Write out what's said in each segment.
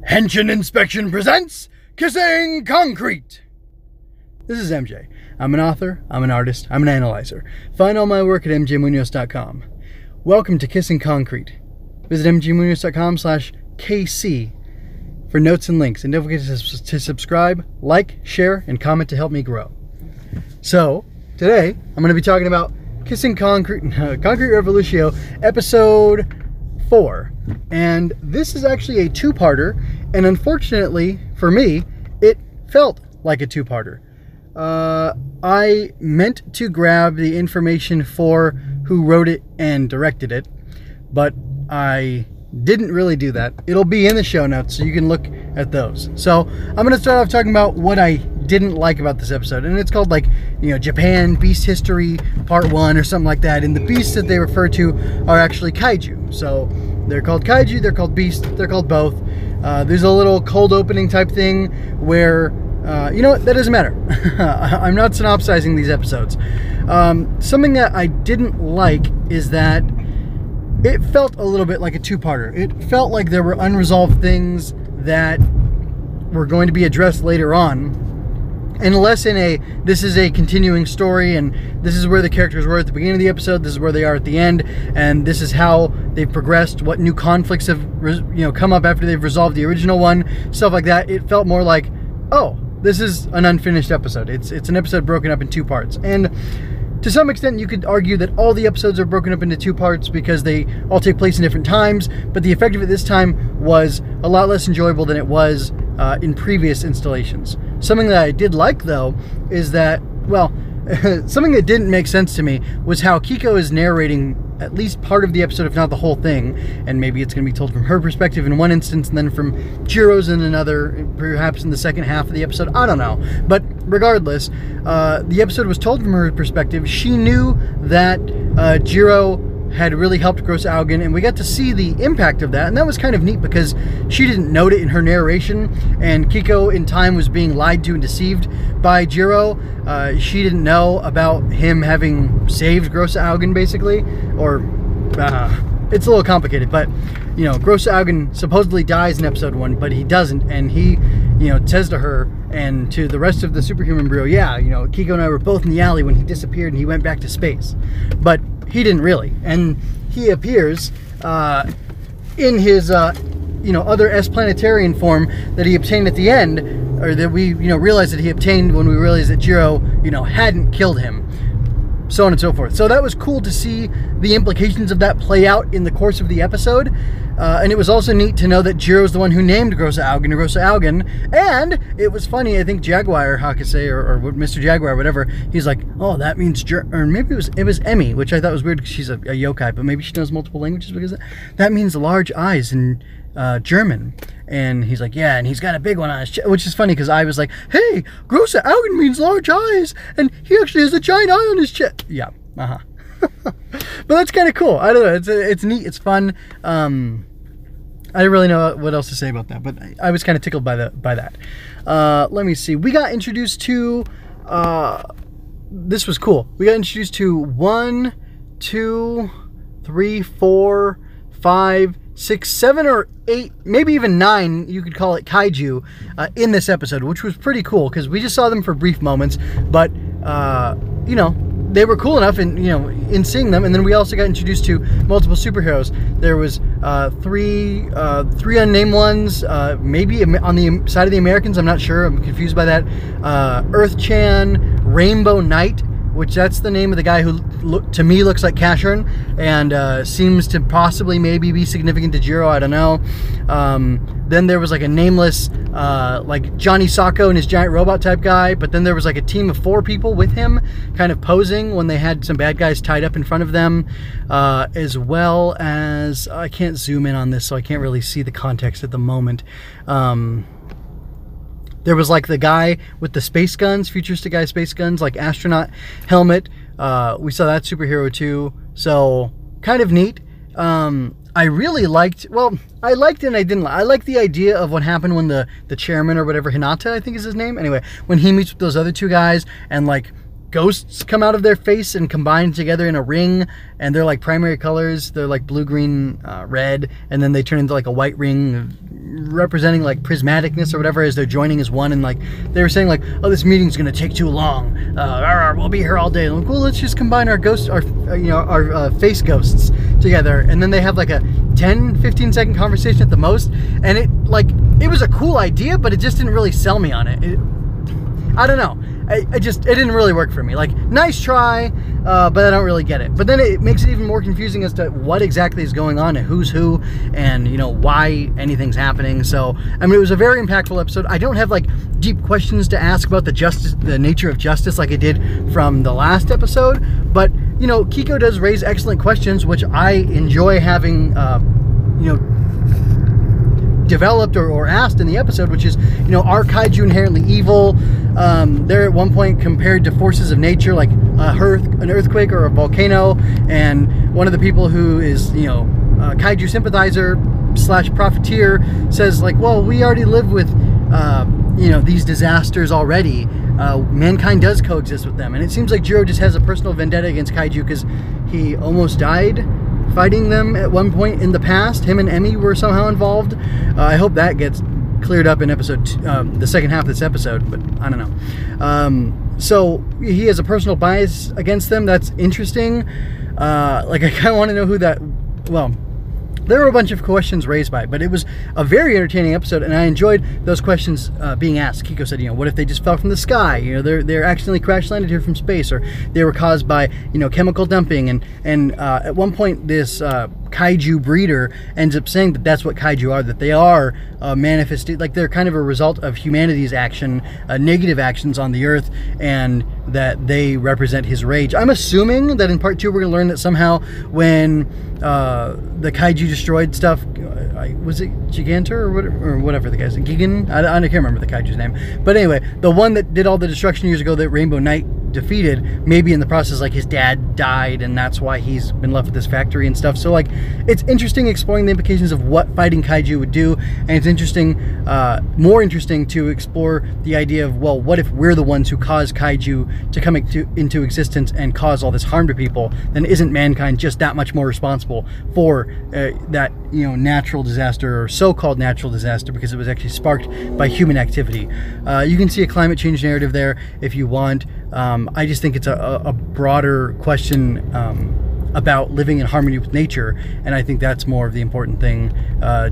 Henshin Inspection presents Kissing Concrete. This is MJ. I'm an author, I'm an artist, I'm an analyzer. Find all my work at mjmunoz.com. Welcome to Kissing Concrete. Visit mjmunoz.com/KC for notes and links. And don't forget to subscribe, like, share, and comment to help me grow. So, today, I'm going to be talking about Kissing Concrete, Concrete Revolutio, episode 4. And this is actually a two-parter, and unfortunately, for me, it felt like a two-parter. I meant to grab the information for who wrote it and directed it, but I didn't really do that. It'll be in the show notes, so you can look at those. So, I'm going to start off talking about what I didn't like about this episode, and it's called, Japan Beast History Part 1 or something like that, and the beasts that they refer to are actually Kaiju. So, they're called Kaiju, they're called Beast, they're called both. There's a little cold opening type thing where, you know what, that doesn't matter. I'm not synopsizing these episodes. Something that I didn't like is that it felt a little bit like a two-parter. It felt like there were unresolved things that were going to be addressed later on. And less in a, this is a continuing story, and this is where the characters were at the beginning of the episode, this is where they are at the end, and this is how they've progressed, what new conflicts have, come up after they've resolved the original one, stuff like that. It felt more like, oh, this is an unfinished episode. It's an episode broken up in two parts. And to some extent, you could argue that all the episodes are broken up into two parts because they all take place in different times, but the effect of it this time was a lot less enjoyable than it was in previous installations. Something that I did like, though, is that, well, something that didn't make sense to me was how Kiko is narrating at least part of the episode, if not the whole thing, and maybe it's going to be told from her perspective in one instance, and then from Jiro's in another, perhaps in the second half of the episode, I don't know. But regardless, the episode was told from her perspective. She knew that Jiro had really helped Grosse Augen, and we got to see the impact of that, and that was kind of neat because she didn't note it in her narration, and Kiko in time was being lied to and deceived by Jiro. She didn't know about him having saved Grosse Augen, basically, or it's a little complicated, but Grosse Augen supposedly dies in episode 1, but he doesn't, and he says to her and to the rest of the Superhuman Bureau, yeah, Kiko and I were both in the alley when he disappeared and he went back to space, but he didn't really. And he appears in his other S-Planetarian form that he obtained at the end, or that we realized that he obtained when we realized that Jiro hadn't killed him, so on and so forth. So that was cool to see the implications of that play out in the course of the episode. And it was also neat to know that Jiro's the one who named Grosse Augen. And it was funny, I think Jaguar Hakase, or Mr. Jaguar, whatever, he's like, oh, that means, or maybe it was Emmy, which I thought was weird because she's a yokai, but maybe she knows multiple languages because that means large eyes in German. And he's like, yeah, and he's got a big one on his chest, which is funny because I was like, hey, Grosse Augen means large eyes, and he actually has a giant eye on his chest. Yeah, But that's kind of cool. I don't know, it's neat, it's fun. I don't really know what else to say about that, but I was kind of tickled by that. Let me see. We got introduced to, this was cool. We got introduced to 1, 2, 3, 4, 5, 6, 7, or 8, maybe even 9, you could call it Kaiju, in this episode, which was pretty cool because we just saw them for brief moments, but, they were cool enough in seeing them. And then we also got introduced to multiple superheroes. There was three unnamed ones, maybe on the side of the Americans, I'm not sure, I'm confused by that. Earth-chan, Rainbow Knight, which that's the name of the guy who to me looks like Cashern, and seems to possibly maybe be significant to Jiro, I don't know. Then there was like a nameless, like Johnny Sacco and his giant robot type guy, but then there was like a team of 4 people with him kind of posing when they had some bad guys tied up in front of them, as well as, I can't zoom in on this so I can't really see the context at the moment. There was like the guy with the space guns, futuristic guy space guns, like astronaut helmet. We saw that superhero too, so kind of neat. I really liked, I liked it and I didn't like. I liked the idea of what happened when the chairman or whatever, Hinata, I think is his name. Anyway, when he meets with those other 2 guys and like ghosts come out of their face and combine together in a ring, and they're like primary colors. They're like blue, green, red, and then they turn into like a white ring, representing like prismaticness or whatever as they're joining as one, and like they were saying like, oh, this meeting's gonna take too long, we'll be here all day. Like, well, let's just combine our face ghosts together, and then they have like a 10-15 second conversation at the most, and it was a cool idea, but it just didn't really sell me on it. I don't know. It didn't really work for me. Like, nice try, but I don't really get it. But then it makes it even more confusing as to what exactly is going on and who's who, and why anything's happening. So I mean, it was a very impactful episode. I don't have like deep questions to ask about the nature of justice like I did from the last episode, but Kiko does raise excellent questions, which I enjoy having developed or asked in the episode, which is, are kaiju inherently evil? They're at one point compared to forces of nature like an earthquake or a volcano, and one of the people who is, a kaiju sympathizer / profiteer says like, well, we already live with, these disasters already. Mankind does coexist with them, and it seems like Jiro just has a personal vendetta against kaiju because he almost died fighting them at one point in the past. Him and Emmy were somehow involved. I hope that gets cleared up in the second half of this episode, but I don't know. So he has a personal bias against them. That's interesting. Like, I kind of want to know who that... Well, there were a bunch of questions raised by it, but it was a very entertaining episode, and I enjoyed those questions being asked. Kiko said, what if they just fell from the sky? They're accidentally crash landed here from space, or they were caused by, chemical dumping. And at one point, this kaiju breeder ends up saying that that's what kaiju are, that they are manifested, like they're kind of a result of humanity's action, negative actions on the earth, and that they represent his rage. I'm assuming that in part 2 we're going to learn that somehow when the kaiju destroyed stuff, was it Gigantor or whatever the guy's name? GaGon? I can't remember the kaiju's name. But anyway, the one that did all the destruction years ago that Rainbow Knight defeated, maybe in the process like his dad died, and that's why he's been left with this factory and stuff. So like, it's interesting exploring the implications of what fighting kaiju would do, and it's interesting, more interesting to explore the idea of, well, what if we're the ones who cause kaiju to come into existence and cause all this harm to people? Then isn't mankind just that much more responsible for that natural disaster, or so-called natural disaster, because it was actually sparked by human activity? You can see a climate change narrative there if you want. I just think it's a broader question about living in harmony with nature, and I think that's more of the important thing.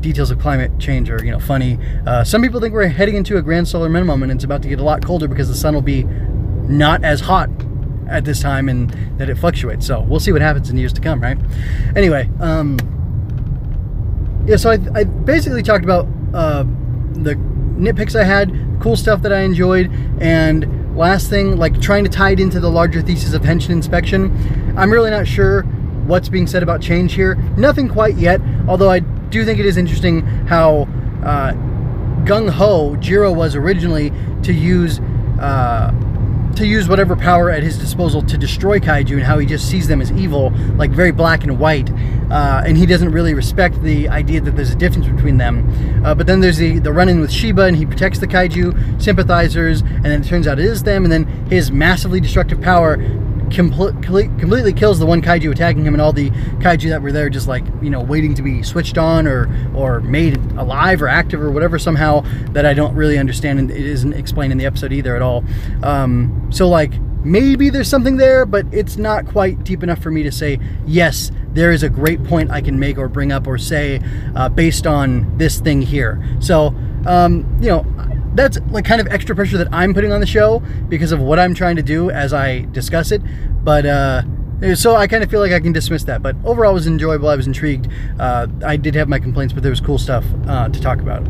Details of climate change are funny. Some people think we're heading into a grand solar minimum, and it's about to get a lot colder because the sun will be not as hot at this time, and that it fluctuates. So we'll see what happens in years to come, right? Anyway, yeah, so I basically talked about the nitpicks I had, cool stuff that I enjoyed, and last thing, like trying to tie it into the larger thesis of Henshin inspection. I'm really not sure what's being said about change here. Nothing quite yet, although I do think it is interesting how gung-ho Jiro was originally to use whatever power at his disposal to destroy kaiju, and how he just sees them as evil, like very black and white, and he doesn't really respect the idea that there's a difference between them. But then there's the run-in with Shiba, and he protects the kaiju sympathizers, and then it turns out it is them, and then his massively destructive power completely kills the one kaiju attacking him, and all the kaiju that were there just like, waiting to be switched on or made alive or active or whatever somehow, that I don't really understand, and it isn't explained in the episode either at all. So like, maybe there's something there, but it's not quite deep enough for me to say, yes, there is a great point I can make or bring up or say based on this thing here. So, that's like kind of extra pressure that I'm putting on the show because of what I'm trying to do as I discuss it. But so I kind of feel like I can dismiss that. But overall, it was enjoyable. I was intrigued. I did have my complaints, but there was cool stuff to talk about.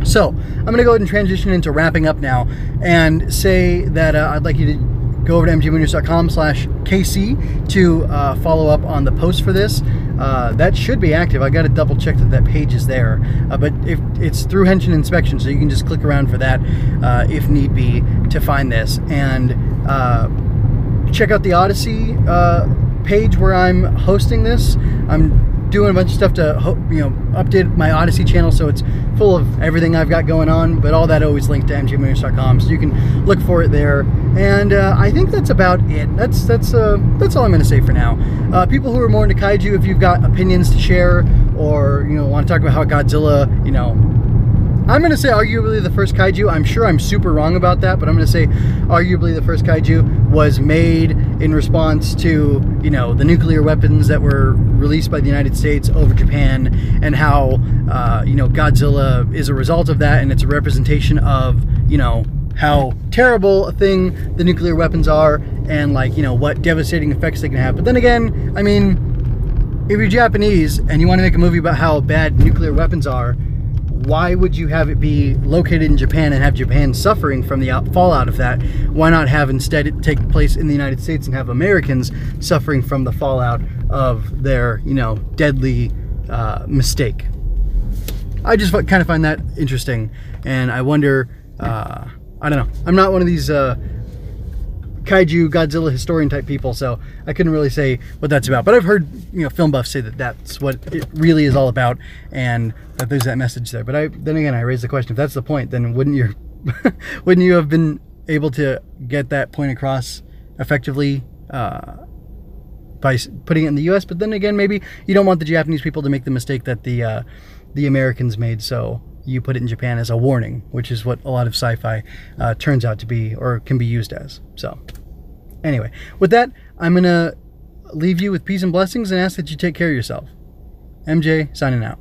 So I'm going to go ahead and transition into wrapping up now and say that I'd like you to go over to mgmooners.com/KC to follow up on the post for this. That should be active. I got to double check that page is there. But if it's through Henshin Inspection, so you can just click around for that if need be to find this. And check out the Odyssey page where I'm hosting this. I'm doing a bunch of stuff to update my Odyssey channel, so it's full of everything I've got going on, but all that always linked to mgmooners.com, so you can look for it there. And I think that's about it. That's all I'm going to say for now. People who are more into kaiju, if you've got opinions to share, or want to to talk about how Godzilla, you know, I'm going to say arguably the first kaiju. I'm sure I'm super wrong about that, but I'm going to say arguably the first kaiju was made in response to, you know, the nuclear weapons that were released by the United States over Japan, and how, you know, Godzilla is a result of that, and it's a representation of, you know, how terrible a thing the nuclear weapons are, and, like, you know, what devastating effects they can have. But then again, I mean, if you're Japanese and you want to make a movie about how bad nuclear weapons are, why would you have it be located in Japan and have Japan suffering from the fallout of that? Why not have instead it take place in the United States and have Americans suffering from the fallout of their, you know, deadly mistake? I just kind of find that interesting, and I wonder, I don't know. I'm not one of these kaiju Godzilla historian type people, so I couldn't really say what that's about. But I've heard, you know, film buffs say that that's what it really is all about, and that there's that message there. But then again, I raise the question: if that's the point, then wouldn't you wouldn't you have been able to get that point across effectively by putting it in the U.S.? But then again, maybe you don't want the Japanese people to make the mistake that the Americans made, so you put it in Japan as a warning, which is what a lot of sci-fi turns out to be, or can be used as. So anyway, with that, I'm gonna leave you with peace and blessings and ask that you take care of yourself. MJ signing out.